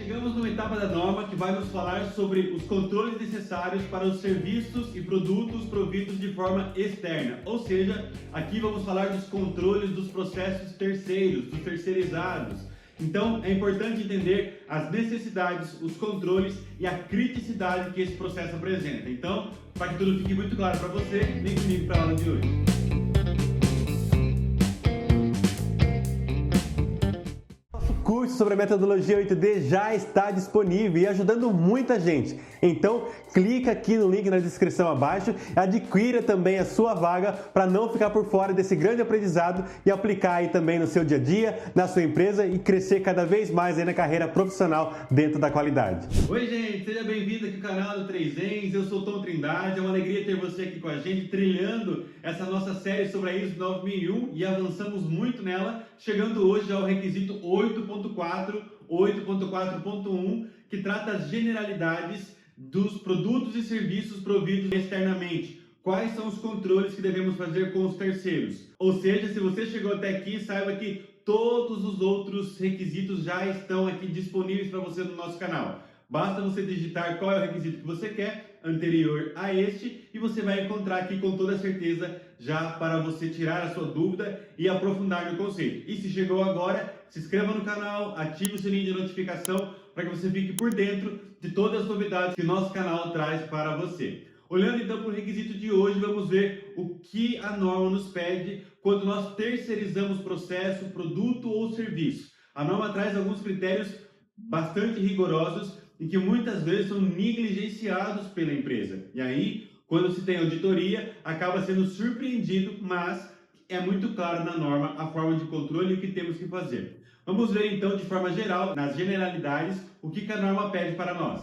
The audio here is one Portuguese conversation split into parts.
Chegamos numa etapa da norma que vai nos falar sobre os controles necessários para os serviços e produtos providos de forma externa. Ou seja, aqui vamos falar dos controles dos processos terceiros, dos terceirizados. Então, é importante entender as necessidades, os controles e a criticidade que esse processo apresenta. Então, para que tudo fique muito claro para você, vem comigo para a aula de hoje. O curso sobre a metodologia 8D já está disponível e ajudando muita gente. Então, clica aqui no link na descrição abaixo e adquira também a sua vaga para não ficar por fora desse grande aprendizado e aplicar aí também no seu dia a dia, na sua empresa e crescer cada vez mais aí na carreira profissional dentro da qualidade. Oi gente, seja bem-vindo aqui ao canal do 3Ens, eu sou o Tom Trindade, é uma alegria ter você aqui com a gente, trilhando essa nossa série sobre a ISO 9001 e avançamos muito nela, chegando hoje ao requisito 8.4, 8.4.1, que trata as generalidades dos produtos e serviços providos externamente. Quais são os controles que devemos fazer com os terceiros? Ou seja, se você chegou até aqui, saiba que todos os outros requisitos já estão aqui disponíveis para você no nosso canal. Basta você digitar qual é o requisito que você quer, anterior a este, e você vai encontrar aqui com toda certeza já para você tirar a sua dúvida e aprofundar no conceito. E se chegou agora, se inscreva no canal, ative o sininho de notificação para que você fique por dentro de todas as novidades que nosso canal traz para você. Olhando então para o requisito de hoje, vamos ver o que a norma nos pede quando nós terceirizamos processo, produto ou serviço. A norma traz alguns critérios bastante rigorosos e que muitas vezes são negligenciados pela empresa. E aí, quando se tem auditoria, acaba sendo surpreendido, mas é muito claro na norma a forma de controle e o que temos que fazer. Vamos ver então de forma geral, nas generalidades, o que a norma pede para nós.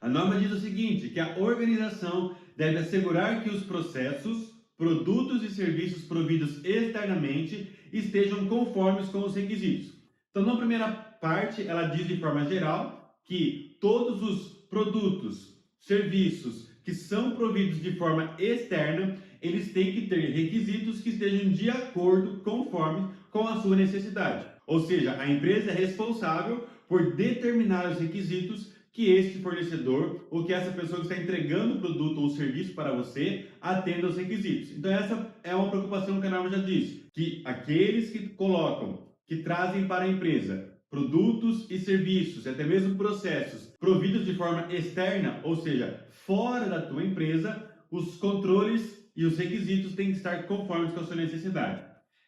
A norma diz o seguinte, que a organização deve assegurar que os processos, produtos e serviços providos externamente estejam conformes com os requisitos. Então, na primeira parte, ela diz de forma geral que todos os produtos, serviços que são providos de forma externa, eles têm que ter requisitos que estejam de acordo, conforme com a sua necessidade. Ou seja, a empresa é responsável por determinar os requisitos que este fornecedor ou que essa pessoa que está entregando o produto ou serviço para você atenda aos requisitos. Então essa é uma preocupação que a norma já diz, que aqueles que colocam, que trazem para a empresa produtos e serviços, até mesmo processos providos de forma externa, ou seja, fora da tua empresa, os controles e os requisitos têm que estar conformes com a sua necessidade.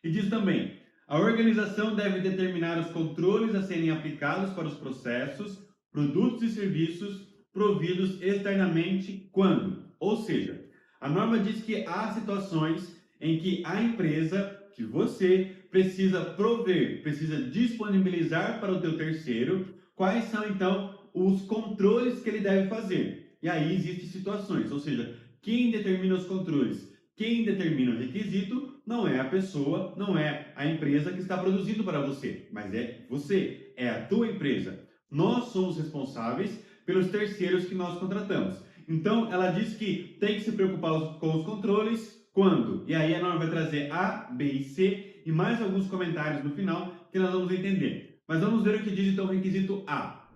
E diz também, a organização deve determinar os controles a serem aplicados para os processos, produtos e serviços providos externamente quando? Ou seja, a norma diz que há situações em que a empresa, que você precisa prover, precisa disponibilizar para o teu terceiro, quais são então os controles que ele deve fazer. E aí existem situações, ou seja, quem determina os controles, quem determina o requisito não é a pessoa, não é a empresa que está produzindo para você, mas é você, é a tua empresa. Nós somos responsáveis pelos terceiros que nós contratamos. Então, ela diz que tem que se preocupar com os controles quando? E aí a norma vai trazer A, B e C e mais alguns comentários no final que nós vamos entender. Mas vamos ver o que diz então o requisito A.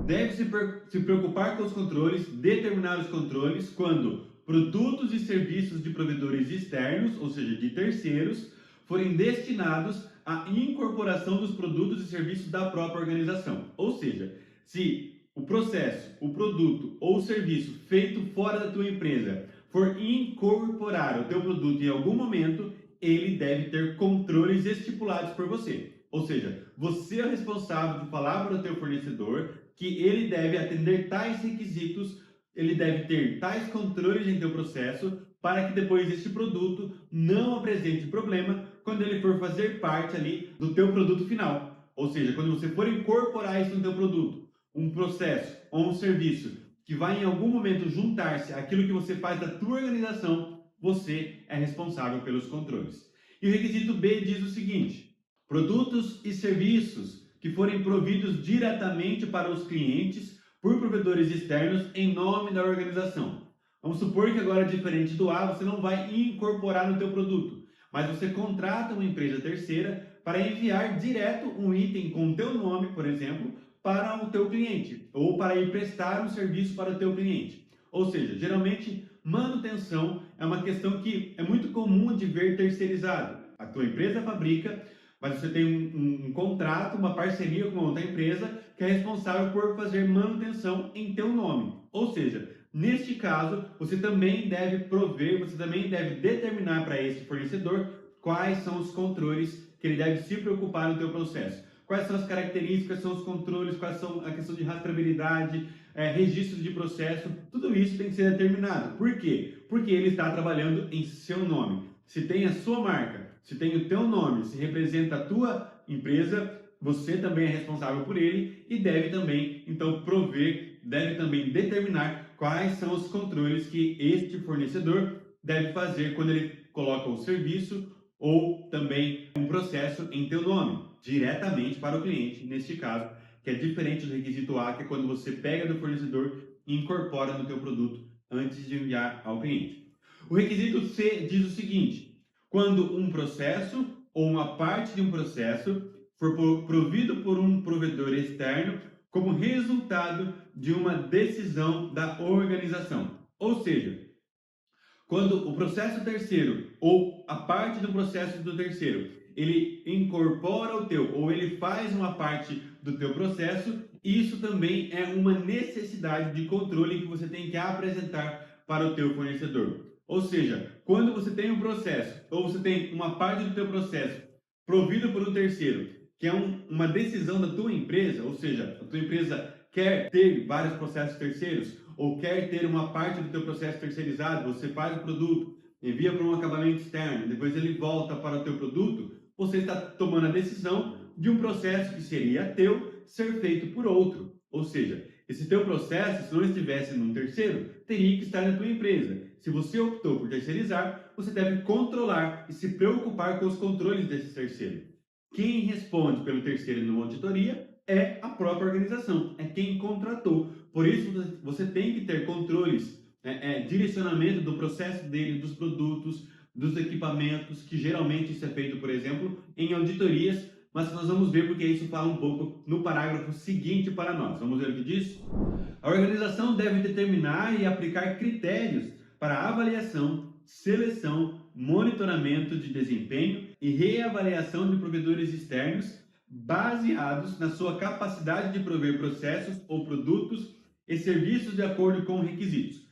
Deve se preocupar com os controles, determinar os controles quando produtos e serviços de provedores externos, ou seja, de terceiros, forem destinados à incorporação dos produtos e serviços da própria organização. Ou seja, se o processo, o produto ou o serviço feito fora da tua empresa for incorporar o teu produto em algum momento, ele deve ter controles estipulados por você. Ou seja, você é o responsável de falar para o teu fornecedor que ele deve atender tais requisitos, ele deve ter tais controles em teu processo para que depois este produto não apresente problema quando ele for fazer parte ali do teu produto final. Ou seja, quando você for incorporar isso no teu produto, um processo ou um serviço que vai em algum momento juntar-se àquilo que você faz da tua organização, você é responsável pelos controles. E o requisito B diz o seguinte, produtos e serviços que forem providos diretamente para os clientes por provedores externos em nome da organização. Vamos supor que agora, diferente do A, você não vai incorporar no teu produto, mas você contrata uma empresa terceira para enviar direto um item com o teu nome, por exemplo, para o teu cliente ou para ir prestar um serviço para o teu cliente. Ou seja, geralmente manutenção é uma questão que é muito comum de ver terceirizado. A tua empresa fabrica, mas você tem um contrato, uma parceria com uma outra empresa que é responsável por fazer manutenção em teu nome. Ou seja, neste caso, você também deve prover, você também deve determinar para esse fornecedor quais são os controles que ele deve se preocupar no teu processo. Quais são as características, quais são os controles, quais são a questão de rastreabilidade, registros de processo, tudo isso tem que ser determinado. Por quê? Porque ele está trabalhando em seu nome. Se tem a sua marca, se tem o teu nome, se representa a tua empresa, você também é responsável por ele e deve também, então, prover, deve também determinar quais são os controles que este fornecedor deve fazer quando ele coloca o serviço ou também um processo em teu nome, diretamente para o cliente, neste caso, que é diferente do requisito A, que é quando você pega do fornecedor e incorpora no teu produto antes de enviar ao cliente. O requisito C diz o seguinte: quando um processo ou uma parte de um processo for provido por um provedor externo como resultado de uma decisão da organização. Ou seja, quando o processo terceiro ou a parte do processo do terceiro, ele incorpora o teu ou ele faz uma parte do teu processo, isso também é uma necessidade de controle que você tem que apresentar para o teu fornecedor. Ou seja, quando você tem um processo ou você tem uma parte do teu processo provido por um terceiro, que é uma decisão da tua empresa, ou seja, a tua empresa quer ter vários processos terceiros ou quer ter uma parte do teu processo terceirizado, você faz o produto, envia para um acabamento externo, depois ele volta para o teu produto, você está tomando a decisão de um processo que seria teu ser feito por outro. Ou seja, esse teu processo, se não estivesse num terceiro, teria que estar na tua empresa. Se você optou por terceirizar, você deve controlar e se preocupar com os controles desse terceiro. Quem responde pelo terceiro numa auditoria é a própria organização, é quem contratou. Por isso, você tem que ter controles, direcionamento do processo dele, dos produtos, dos equipamentos, que geralmente isso é feito, por exemplo, em auditorias, mas nós vamos ver porque isso fala um pouco no parágrafo seguinte para nós. Vamos ver o que diz? A organização deve determinar e aplicar critérios para avaliação, seleção, monitoramento de desempenho e reavaliação de provedores externos baseados na sua capacidade de prover processos ou produtos e serviços de acordo com requisitos.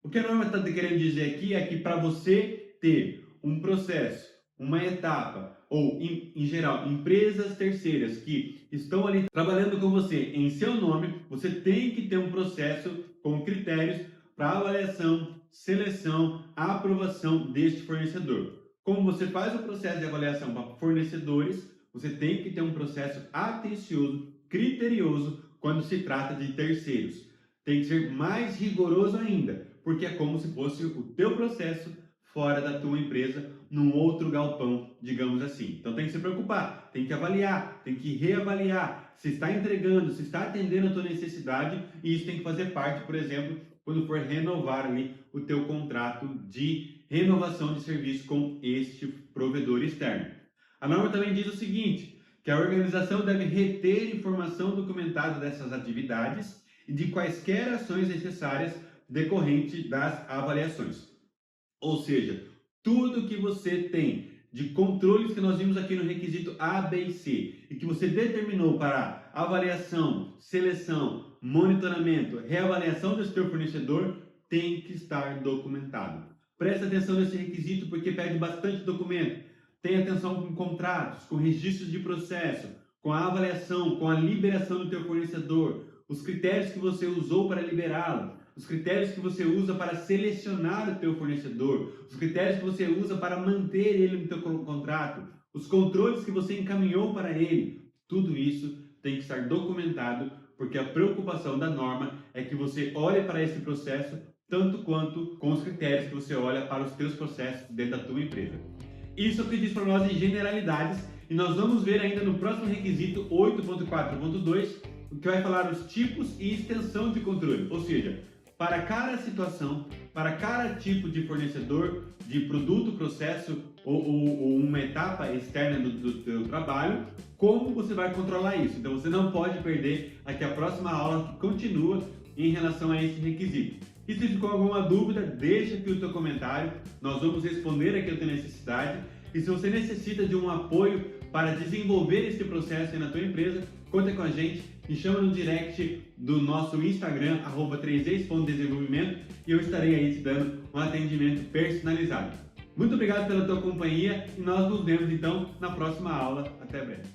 O que a norma está querendo dizer aqui é que para você ter um processo, uma etapa, ou em geral, empresas terceiras que estão ali trabalhando com você em seu nome, você tem que ter um processo com critérios para avaliação, seleção, aprovação deste fornecedor. Como você faz o processo de avaliação para fornecedores, você tem que ter um processo atencioso, criterioso, quando se trata de terceiros. Tem que ser mais rigoroso ainda, porque é como se fosse o teu processo fora da tua empresa, num outro galpão, digamos assim. Então tem que se preocupar, tem que avaliar, tem que reavaliar, se está entregando, se está atendendo a tua necessidade, e isso tem que fazer parte, por exemplo, quando for renovar ali o teu contrato de renovação de serviço com este provedor externo. A norma também diz o seguinte, que a organização deve reter informação documentada dessas atividades e de quaisquer ações necessárias decorrente das avaliações. Ou seja, tudo que você tem de controles que nós vimos aqui no requisito A, B e C e que você determinou para avaliação, seleção, monitoramento, reavaliação desse teu fornecedor, tem que estar documentado. Presta atenção nesse requisito porque pede bastante documento. Tenha atenção com contratos, com registros de processo, com a avaliação, com a liberação do teu fornecedor, os critérios que você usou para liberá-lo, os critérios que você usa para selecionar o teu fornecedor, os critérios que você usa para manter ele no teu contrato, os controles que você encaminhou para ele. Tudo isso tem que estar documentado, porque a preocupação da norma é que você olhe para esse processo tanto quanto com os critérios que você olha para os teus processos dentro da tua empresa. Isso é o que diz para nós em generalidades, e nós vamos ver ainda no próximo requisito 8.4.2, o que vai falar os tipos e extensão de controle, ou seja, para cada situação, para cada tipo de fornecedor, de produto, processo ou uma etapa externa do teu trabalho, como você vai controlar isso. Então você não pode perder aqui a próxima aula que continua em relação a esse requisito. E se ficou alguma dúvida, deixa aqui o teu comentário, nós vamos responder aqui a tua necessidade. E se você necessita de um apoio para desenvolver esse processo aí na tua empresa, conta com a gente, me chama no direct do nosso Instagram, @3es.desenvolvimento, e eu estarei aí te dando um atendimento personalizado. Muito obrigado pela tua companhia e nós nos vemos então na próxima aula. Até breve.